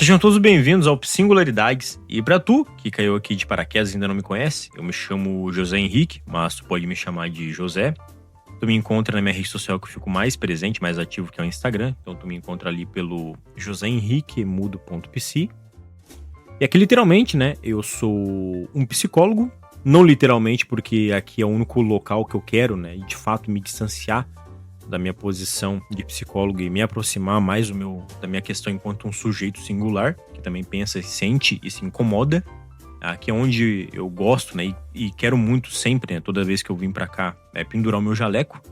Sejam todos bem-vindos ao Singularidades. E pra tu, que caiu aqui de paraquedas e ainda não me conhece, eu me chamo José Henrique, mas tu pode me chamar de José. Tu me encontra na minha rede social que eu fico mais presente, mais ativo, que é o Instagram. Então tu me encontra ali pelo joséhenriquemudo.pc. E aqui literalmente, né, eu sou um psicólogo. Não literalmente, porque aqui é o único local que eu quero, né, e de fato me distanciar da minha posição de psicólogo e me aproximar mais da minha questão enquanto um sujeito singular, que também pensa, sente e se incomoda. Aqui é onde eu gosto, né, e quero muito sempre, né, toda vez que eu vim pra cá, pendurar o meu jaleco,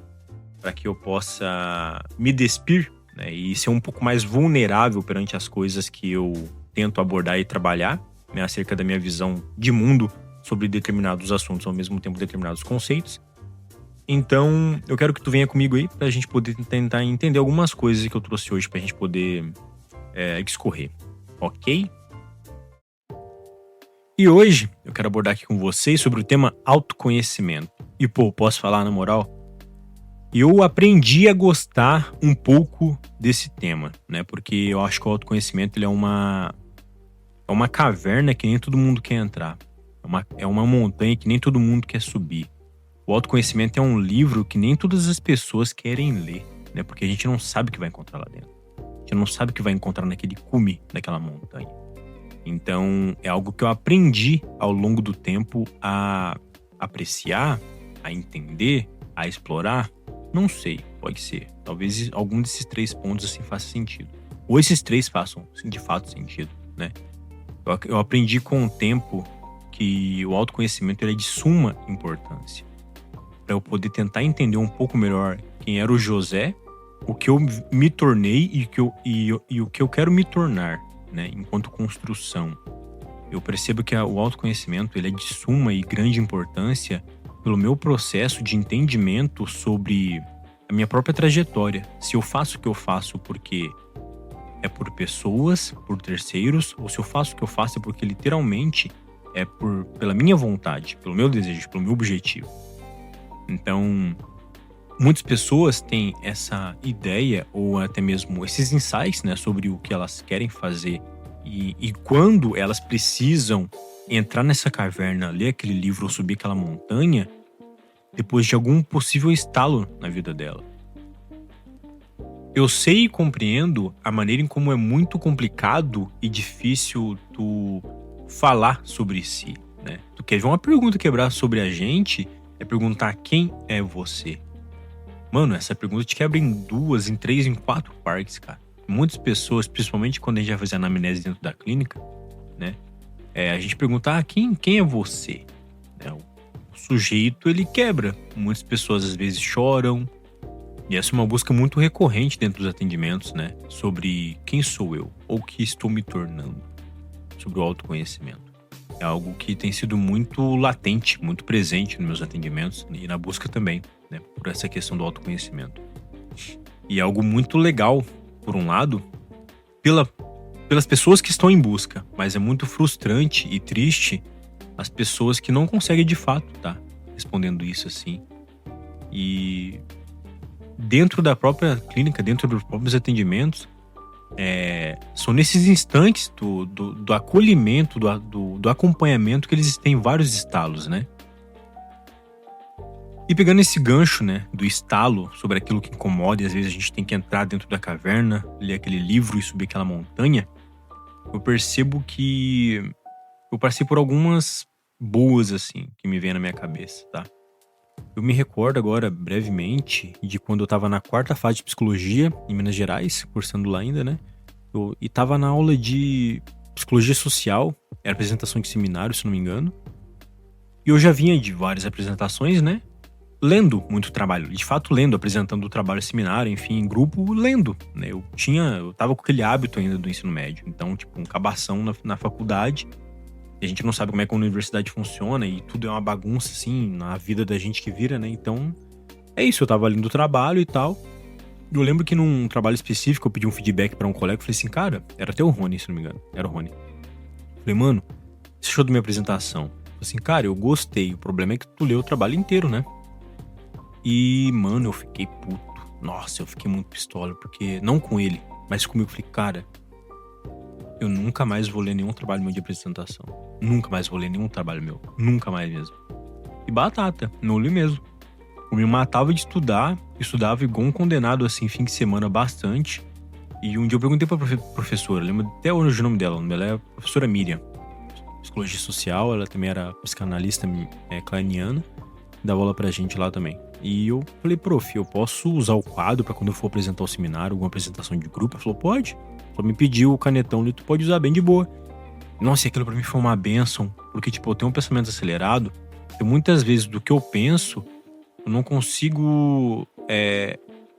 para que eu possa me despir, né, e ser um pouco mais vulnerável perante as coisas que eu tento abordar e trabalhar, né, acerca da minha visão de mundo sobre determinados assuntos, ao mesmo tempo determinados conceitos. Então, eu quero que tu venha comigo aí pra gente poder tentar entender algumas coisas que eu trouxe hoje pra gente poder discorrer, ok? E hoje eu quero abordar aqui com vocês sobre o tema autoconhecimento. E pô, posso falar na moral? Eu aprendi a gostar um pouco desse tema, né? Porque eu acho que o autoconhecimento ele é uma caverna que nem todo mundo quer entrar. É uma montanha que nem todo mundo quer subir. O autoconhecimento é um livro que nem todas as pessoas querem ler, né? Porque a gente não sabe o que vai encontrar lá dentro. A gente não sabe o que vai encontrar naquele cume daquela montanha. Então, é algo que eu aprendi ao longo do tempo a apreciar, a entender, a explorar. Não sei, pode ser. Talvez algum desses 3 pontos assim faça sentido. Ou esses 3 façam de fato sentido, né? Eu aprendi com o tempo que o autoconhecimento ele é de suma importância. Para eu poder tentar entender um pouco melhor quem era o José, o que eu me tornei e o que eu quero me tornar, né, enquanto construção. Eu percebo que o autoconhecimento ele é de suma e grande importância pelo meu processo de entendimento sobre a minha própria trajetória. Se eu faço o que eu faço porque é por pessoas, por terceiros, ou se eu faço o que eu faço é porque literalmente é pela minha vontade, pelo meu desejo, pelo meu objetivo. Então, muitas pessoas têm essa ideia ou até mesmo esses insights, né, sobre o que elas querem fazer e quando elas precisam entrar nessa caverna, ler aquele livro ou subir aquela montanha, depois de algum possível estalo na vida dela. Eu sei e compreendo a maneira em como é muito complicado e difícil tu falar sobre si, né? Tu quer ver uma pergunta quebrar sobre a gente? É perguntar quem é você. Mano, essa pergunta te quebra em 2, em 3, em 4 partes, cara. Muitas pessoas, principalmente quando a gente vai fazer anamnese dentro da clínica, né? A gente pergunta, quem é você? O sujeito, ele quebra. Muitas pessoas às vezes choram. E essa é uma busca muito recorrente dentro dos atendimentos, né? Sobre quem sou eu, ou o que estou me tornando. Sobre o autoconhecimento. É algo que tem sido muito latente, muito presente nos meus atendimentos e na busca também, né, por essa questão do autoconhecimento. E é algo muito legal, por um lado, pelas pessoas que estão em busca, mas é muito frustrante e triste as pessoas que não conseguem de fato estar respondendo isso assim. E dentro da própria clínica, dentro dos próprios atendimentos, são nesses instantes do acolhimento, do acompanhamento que eles têm vários estalos, né? E pegando esse gancho, né, do estalo sobre aquilo que incomoda e às vezes a gente tem que entrar dentro da caverna, ler aquele livro e subir aquela montanha, eu percebo que eu passei por algumas boas, assim, que me vêm na minha cabeça, tá? Eu me recordo agora, brevemente, de quando eu tava na 4ª fase de psicologia, em Minas Gerais, cursando lá ainda, né? E tava na aula de psicologia social, era apresentação de seminário, se não me engano. E eu já vinha de várias apresentações, né? Lendo muito trabalho, de fato lendo, apresentando o trabalho seminário, enfim, em grupo, lendo, né? Eu tava com aquele hábito ainda do ensino médio, então, tipo, um cabação na faculdade. E a gente não sabe como é que a universidade funciona e tudo é uma bagunça, assim, na vida da gente que vira, né? Então, é isso, eu tava lendo o trabalho e tal. Eu lembro que num trabalho específico eu pedi um feedback pra um colega, falei assim, cara, era até o Rony, se não me engano, era o Rony. Falei, mano, você achou da minha apresentação? Falei assim, cara, eu gostei, o problema é que tu leu o trabalho inteiro, né? E, mano, eu fiquei puto. Nossa, eu fiquei muito pistola, porque, não com ele, mas comigo, eu falei, cara, eu nunca mais vou ler nenhum trabalho meu de apresentação. Nunca mais vou ler nenhum trabalho meu. Nunca mais mesmo. E batata, não li mesmo. Eu me matava de estudar, estudava igual um condenado, assim, fim de semana bastante. E um dia eu perguntei pra professora, lembro até hoje o nome dela é a professora Miriam. Psicologia social, ela também era psicanalista kleiniana, dava aula pra gente lá também. E eu falei, prof, eu posso usar o quadro pra quando eu for apresentar o seminário, alguma apresentação de grupo? Ela falou, pode. Só me pediu o canetão ali, tu pode usar bem de boa. Nossa, e aquilo pra mim foi uma bênção, porque, tipo, eu tenho um pensamento acelerado, e muitas vezes do que eu penso, eu não consigo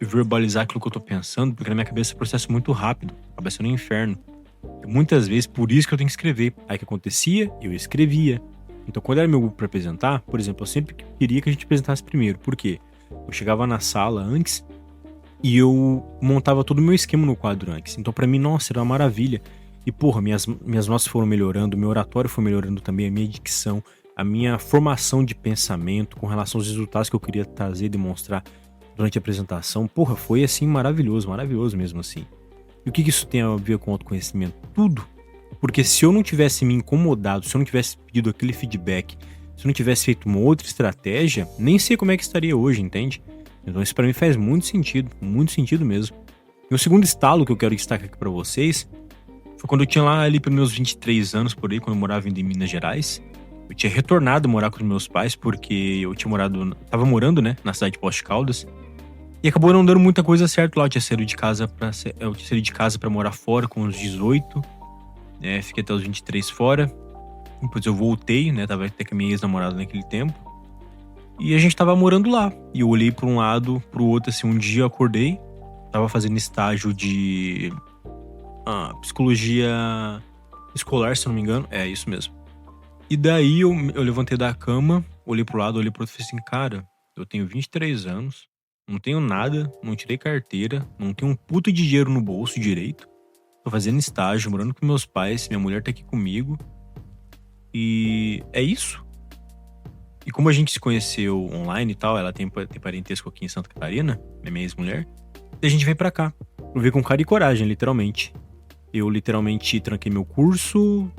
verbalizar aquilo que eu tô pensando, porque na minha cabeça é um processo muito rápido, acaba sendo um inferno. E muitas vezes, por isso que eu tenho que escrever. Aí o que acontecia, eu escrevia. Então, quando era meu grupo pra apresentar, por exemplo, eu sempre queria que a gente apresentasse primeiro. Por quê? Eu chegava na sala antes e eu montava todo o meu esquema no quadro antes. Então, pra mim, nossa, era uma maravilha. E, porra, minhas notas foram melhorando, meu oratório foi melhorando também, a minha dicção, a minha formação de pensamento com relação aos resultados que eu queria trazer e demonstrar durante a apresentação. Porra, foi, assim, maravilhoso mesmo, assim. E o que isso tem a ver com autoconhecimento? Tudo. Porque se eu não tivesse me incomodado, se eu não tivesse pedido aquele feedback, se eu não tivesse feito uma outra estratégia, nem sei como é que estaria hoje, entende? Então isso pra mim faz muito sentido mesmo. E o segundo estalo que eu quero destacar aqui pra vocês foi quando eu tinha lá ali pelos meus 23 anos por aí, quando eu morava em Minas Gerais. Eu tinha retornado a morar com os meus pais porque eu tava morando, né, na cidade de Poços de Caldas. E acabou não dando muita coisa certo lá. Eu tinha saído de casa pra morar fora com uns 18. Fiquei até os 23 fora. Depois eu voltei, né? Tava até com a minha ex-namorada naquele tempo. E a gente tava morando lá. E eu olhei pra um lado, pro outro, assim. Um dia eu acordei. Tava fazendo estágio de psicologia escolar, se eu não me engano. É, isso mesmo. E daí eu levantei da cama, olhei pro lado, olhei pro outro e falei assim, cara, eu tenho 23 anos, não tenho nada, não tirei carteira, não tenho um puto de dinheiro no bolso direito. Tô fazendo estágio, morando com meus pais, minha mulher tá aqui comigo. E é isso. E como a gente se conheceu online e tal, ela tem parentesco aqui em Santa Catarina, minha ex-mulher, e a gente veio pra cá. Eu vim com cara e coragem, literalmente. Eu literalmente tranquei meu curso,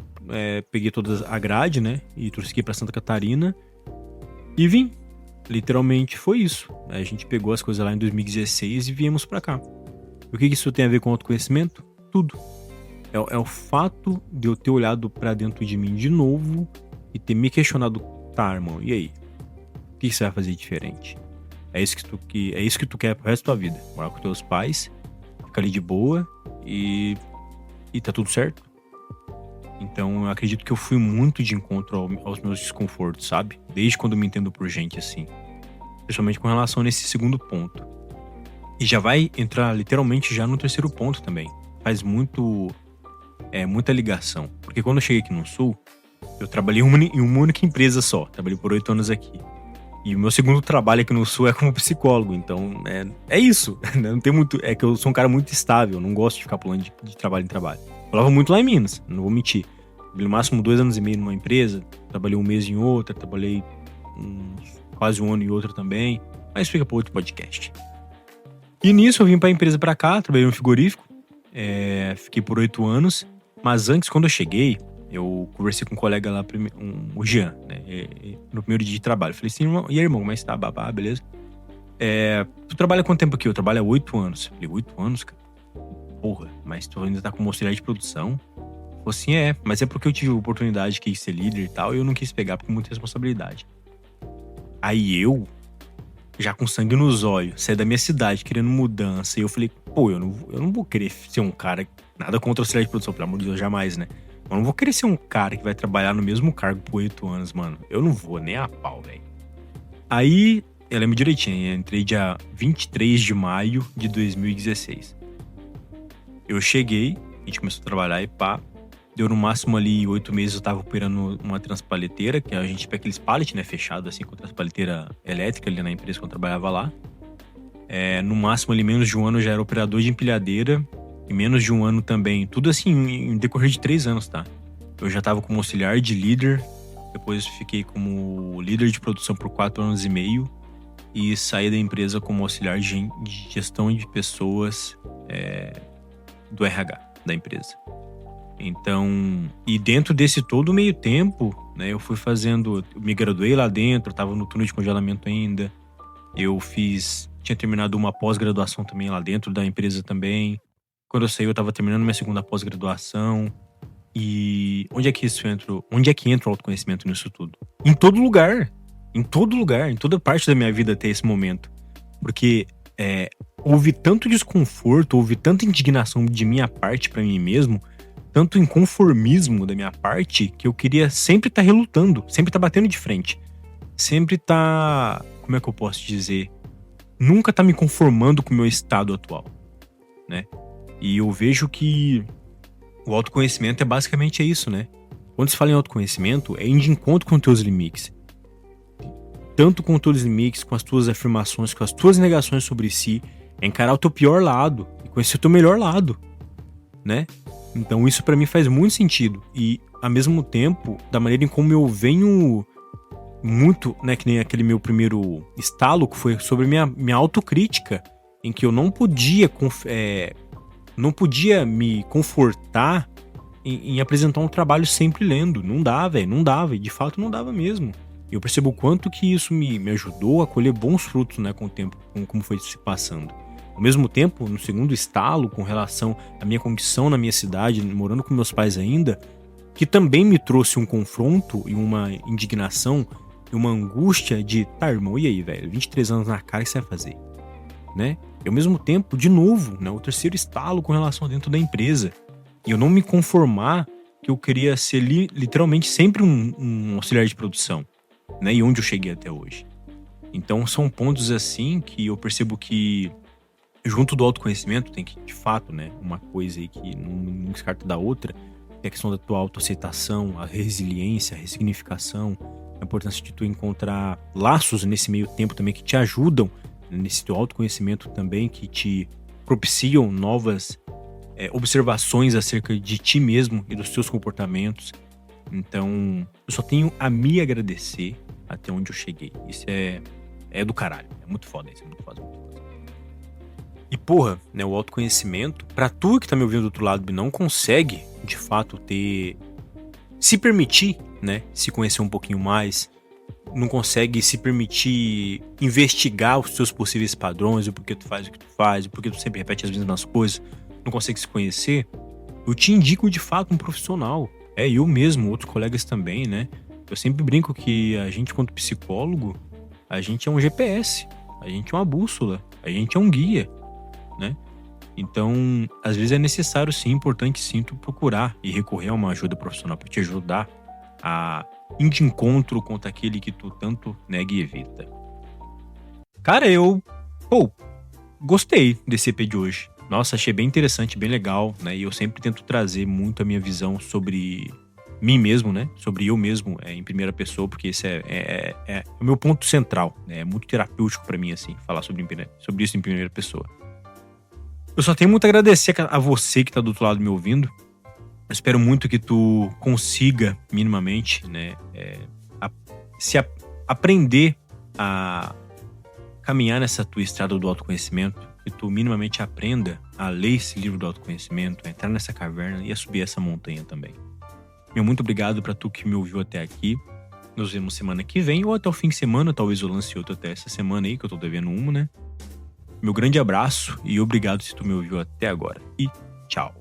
peguei toda a grade, né? E trouxe aqui pra Santa Catarina. E vim. Literalmente foi isso. A gente pegou as coisas lá em 2016 e viemos pra cá. O que isso tem a ver com autoconhecimento? Tudo. É o fato de eu ter olhado pra dentro de mim de novo e ter me questionado, tá, irmão, e aí? O que você vai fazer diferente? É isso que tu quer pro resto da tua vida. Morar com teus pais, ficar ali de boa e tá tudo certo? Então eu acredito que eu fui muito de encontro aos meus desconfortos, sabe? Desde quando eu me entendo por gente, assim. Principalmente com relação nesse segundo ponto. E já vai entrar literalmente já no terceiro ponto também. Faz muita ligação. Porque quando eu cheguei aqui no Sul, eu trabalhei em uma única empresa só. Trabalhei por 8 anos aqui. E o meu segundo trabalho aqui no Sul é como psicólogo. Então, é isso. Não tem muito. É que eu sou um cara muito estável. Não gosto de ficar pulando de trabalho em trabalho. Eu falava muito lá em Minas, não vou mentir. Trabalhei no máximo 2 anos e meio numa empresa. Trabalhei um mês em outra. Trabalhei quase um ano em outra também. Mas fica para outro podcast. E nisso eu vim pra empresa pra cá. Trabalhei no frigorífico. Fiquei por 8 anos. Mas antes, quando eu cheguei, eu conversei com um colega lá, o Jean, né? No primeiro dia de trabalho. Falei assim, irmão, e aí, irmão, como é que tá? Babá, beleza? Tu trabalha quanto tempo aqui? Eu trabalho há 8 anos. Falei, 8 anos, cara? Porra, mas tu ainda tá como auxiliar de produção? Falei assim, mas é porque eu tive a oportunidade de ser líder e tal, e eu não quis pegar porque muita responsabilidade. Aí eu, já com sangue nos olhos, saí da minha cidade querendo mudança, e eu falei, pô, eu não vou querer ser um cara, nada contra o auxiliar de produção, pelo amor de Deus, jamais, né? Eu não vou querer ser um cara que vai trabalhar no mesmo cargo por 8 anos, mano. Eu não vou, nem a pau, velho. Aí, eu lembro direitinho, eu entrei dia 23 de maio de 2016. Eu cheguei, a gente começou a trabalhar e pá. Deu no máximo ali 8 meses, eu tava operando uma transpaleteira, que a gente pega aqueles pallet, né, fechado assim, com transpaleteira elétrica ali na empresa que eu trabalhava lá. No máximo ali, menos de um ano, eu já era operador de empilhadeira. E menos de um ano também, tudo assim, em decorrer de 3 anos, tá? Eu já tava como auxiliar de líder, depois fiquei como líder de produção por 4 anos e meio. E saí da empresa como auxiliar de gestão de pessoas do RH da empresa. Então, e dentro desse todo meio tempo, né, eu me graduei lá dentro, tava no túnel de congelamento ainda. Tinha terminado uma pós-graduação também lá dentro da empresa também. Quando eu saí, eu tava terminando minha segunda pós-graduação. E onde é que entra o autoconhecimento nisso tudo? Em todo lugar. Em todo lugar, em toda parte da minha vida até esse momento. Porque houve tanto desconforto, houve tanta indignação de minha parte pra mim mesmo, tanto inconformismo da minha parte, que eu queria sempre estar relutando, sempre estar batendo de frente. Sempre estar, como é que eu posso dizer? Nunca estar me conformando com o meu estado atual, né? E eu vejo que o autoconhecimento é basicamente isso, né? Quando se fala em autoconhecimento, é ir de encontro com os teus limites. Tanto com os teus limites, com as tuas afirmações, com as tuas negações sobre si, é encarar o teu pior lado e conhecer o teu melhor lado, né? Então isso pra mim faz muito sentido. E, ao mesmo tempo, da maneira em como eu venho muito, né, que nem aquele meu primeiro estalo, que foi sobre minha autocrítica, em que eu não podia me confortar em apresentar um trabalho sempre lendo. Não dava, não dava, e de fato não dava mesmo. E eu percebo o quanto que isso me ajudou a colher bons frutos, né, com o tempo, como foi se passando. Ao mesmo tempo, no segundo estalo, com relação à minha condição na minha cidade, morando com meus pais ainda, que também me trouxe um confronto e uma indignação e uma angústia de, tá, irmão, e aí, velho? 23 anos na cara, o que você vai fazer? Né? E ao mesmo tempo, de novo, né, o terceiro estalo com relação a dentro da empresa. E eu não me conformar que eu queria ser literalmente sempre um auxiliar de produção, né? E onde eu cheguei até hoje. Então são pontos assim que eu percebo que junto do autoconhecimento tem que, de fato, né, uma coisa aí que não descarta da outra, é a questão da tua autoaceitação, a resiliência, a ressignificação, a importância de tu encontrar laços nesse meio tempo também que te ajudam nesse teu autoconhecimento também, que te propiciam novas observações acerca de ti mesmo e dos teus comportamentos. Então, eu só tenho a me agradecer até onde eu cheguei. Isso é do caralho. É muito foda isso, é muito foda, muito foda. E porra, né, o autoconhecimento, pra tu que tá me ouvindo do outro lado e não consegue, de fato, se permitir, né, se conhecer um pouquinho mais, não consegue se permitir investigar os seus possíveis padrões, o porquê tu faz o que tu faz, o porquê tu sempre repete as mesmas coisas, não consegue se conhecer, eu te indico de fato um profissional. Eu mesmo, outros colegas também, né? Eu sempre brinco que a gente, quanto psicólogo, a gente é um GPS, a gente é uma bússola, a gente é um guia, né? Então, às vezes é necessário sim, importante sim, tu procurar e recorrer a uma ajuda profissional para te ajudar a ir de encontro contra aquele que tu tanto nega e evita. Cara, eu gostei desse EP de hoje. Nossa, achei bem interessante, bem legal, né? E eu sempre tento trazer muito a minha visão sobre mim mesmo, né? Sobre eu mesmo em primeira pessoa, porque esse é o meu ponto central, né? É muito terapêutico pra mim, assim, falar sobre isso em primeira pessoa. Eu só tenho muito a agradecer a você que tá do outro lado me ouvindo. Eu espero muito que tu consiga, minimamente, né? Aprender a caminhar nessa tua estrada do autoconhecimento, que tu minimamente aprenda a ler esse livro do autoconhecimento, a entrar nessa caverna e a subir essa montanha também. Meu muito obrigado pra tu que me ouviu até aqui. Nos vemos semana que vem ou até o fim de semana, talvez eu lance outro até essa semana aí, que eu tô devendo uma, né? Meu grande abraço e obrigado se tu me ouviu até agora. E tchau.